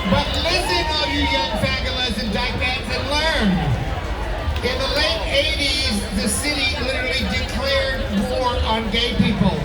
But listen, all you young fagulas and dykeheads, and learn. In the late 80s, the city literally declared war on gay people.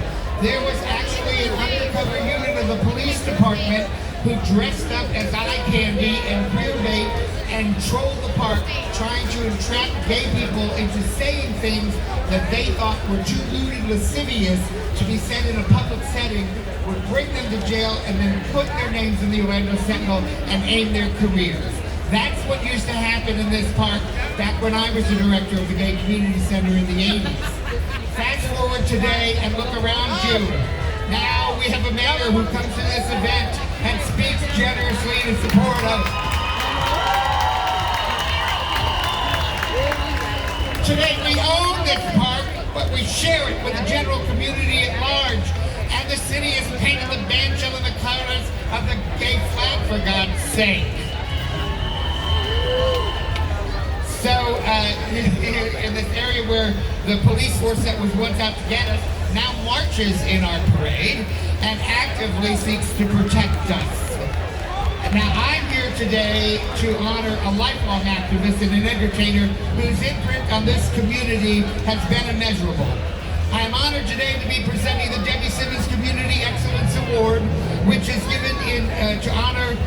There was actually an undercover unit of the police department who dressed up as eye candy and queer bait and trolled the park, trying to entrap gay people into saying things that they thought were too lewd and lascivious to be said in a public setting, would bring them to jail and then put their names in the Orlando Sentinel and aim their careers. That's what used to happen in this park back when I was the director of the Gay Community Center in the 80s. Fast forward today and look around you. Now we have a mayor who comes to this event and speaks generously in support of. Today we own this park, but we share it with the general community at large. And the city has painted the banjo in the colors of the gay flag, for God's sake. So, in this area where the police force that was once out to get us now marches in our parade and actively seeks to protect us. Now, I'm here today to honor a lifelong activist and an entertainer whose imprint on this community has been immeasurable. I am honored today to be presenting the Debbie Simmons Community Excellence Award, which is given to honor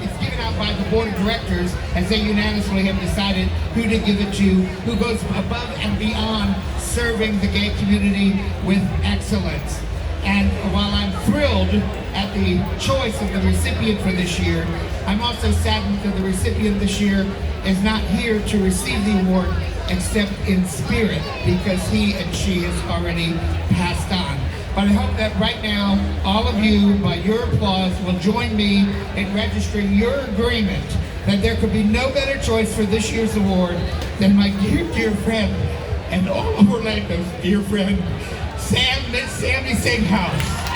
it's given out by the board of directors as they unanimously have decided who to give it to, who goes above and beyond serving the gay community with excellence. And while I'm thrilled at the choice of the recipient for this year, I'm also saddened that the recipient this year is not here to receive the award except in spirit, because he and she has already passed on. But I hope that right now, all of you, by your applause, will join me in registering your agreement that there could be no better choice for this year's award than my dear, dear friend, and all of Orlando's dear friend, Miss Sammy Singhaus.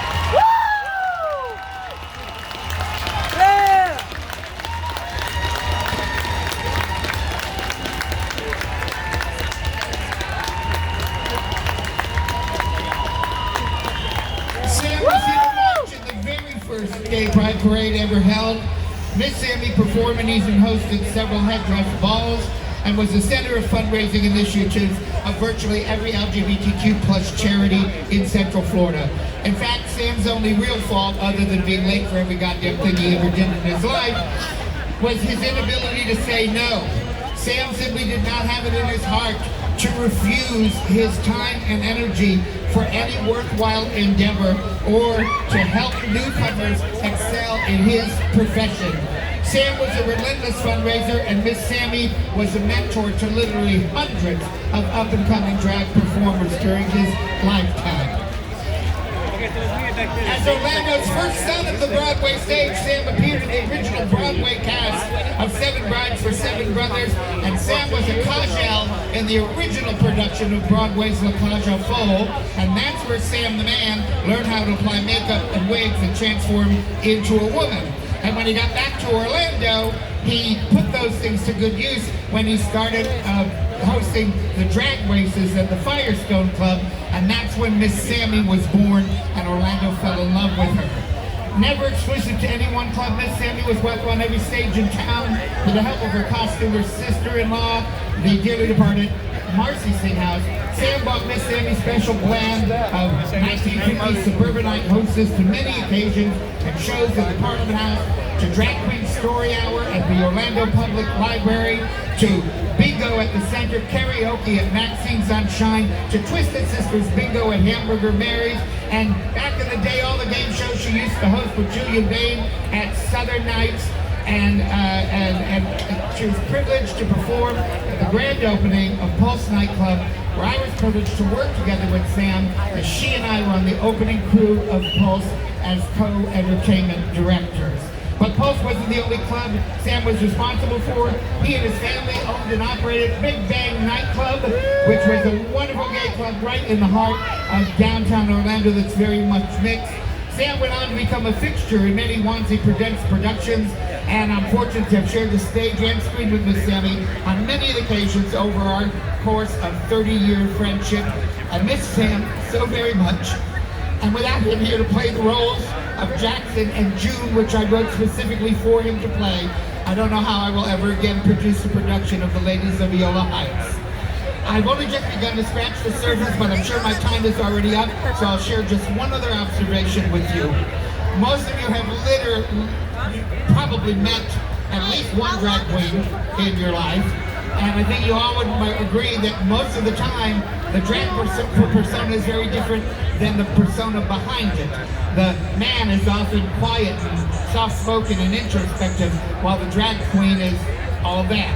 Gay Pride Parade ever held. Miss Sammy performed and even hosted several headdress balls and was the center of fundraising initiatives of virtually every LGBTQ plus charity in Central Florida. In fact, Sam's only real fault, other than being late for every goddamn thing he ever did in his life, was his inability to say no. Sam simply did not have it in his heart to refuse his time and energy for any worthwhile endeavor or to help newcomers excel in his profession. Sam was a relentless fundraiser, and Miss Sammy was a mentor to literally hundreds of up-and-coming drag performers during his lifetime. As Orlando's first son of the Broadway stage, Sam appeared in the original Broadway cast of Seven Brides for Seven Brothers, and Sam was a Kajal in the original production of Broadway's La Cage aux Folles, and that's where Sam the Man learned how to apply makeup and wigs and transform into a woman. And when he got back to Orlando, he put those things to good use when he started hosting the drag races at the Firestone Club, and that's when Miss Sammy was born and Orlando fell in love with her. Never exclusive to any one club, Miss Sammy was welcome on every stage in town with the help of her costumer's sister-in-law, the dearly departed Marcy Singhaus. Sam bought Miss Sammy's special blend of 1950s suburbanite hostess to many occasions and shows at the Parliament House, to Drag Queen Story Hour at the Orlando Public Library, to bingo at the Center, karaoke at Maxine Sunshine, to Twisted Sisters bingo at Hamburger Mary's, and back in the day, all the game shows she used to host with Julian Bain at Southern Nights, and she was privileged to perform at the grand opening of Pulse nightclub, where I was privileged to work together with Sam, as she and I were on the opening crew of Pulse as co-entertainment directors. But Pulse wasn't the only club Sam was responsible for. He and his family owned and operated Big Bang Nightclub, which was a wonderful gay club right in the heart of downtown Orlando that's very much mixed. Sam went on to become a fixture in many Wanzie productions, and I'm fortunate to have shared the stage and screen with Miss Sammy on many occasions over our course of 30-year friendship. I miss Sam so very much. And without him here to play the roles of Jackson and June, which I wrote specifically for him to play, I don't know how I will ever again produce a production of The Ladies of Viola Heights. I've only just begun to scratch the surface, but I'm sure my time is already up, so I'll share just one other observation with you. Most of you have probably met at least one drag queen in your life, and I think you all would agree that most of the time the drag persona is very different than the persona behind it. The man is often quiet and soft-spoken and introspective, while the drag queen is all that.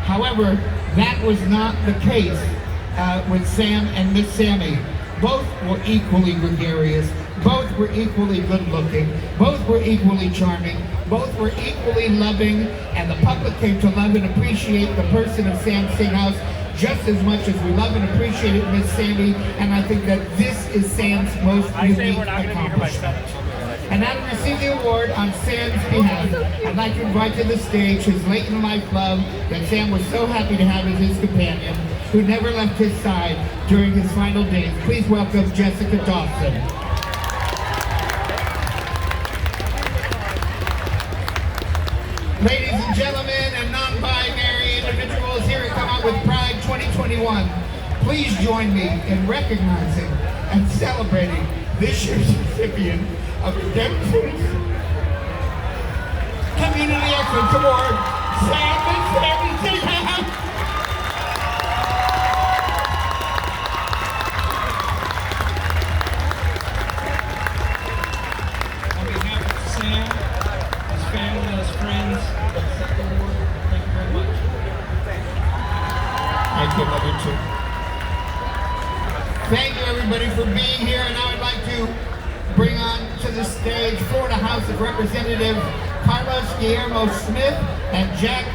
However, that was not the case with Sam and Miss Sammy. Both were equally gregarious, both were equally good-looking, both were equally charming, both were equally loving, and the public came to love and appreciate the person of Sam Singhaus just as much as we love and appreciate Miss Sammy, and I think that this is Sam's most unique accomplishment. And now to receive the award on Sam's behalf, I'd like to invite to the stage his late-in-life love that Sam was so happy to have as his companion, who never left his side during his final days. Please welcome Jessica Dawson. Ladies and gentlemen and non-binary individuals here at Come Out with Pride 2021, please join me in recognizing and celebrating this year's recipient of the Democrats Community Excellence Award, Sam and Sammy Singhaus. On behalf of Sam, his family, and his friends, accept the award. Thank you very much. Thank you, love you too. Thank you everybody for being here, and now I'd like to bring on to the stage Florida House of Representatives Carlos Guillermo Smith and Jack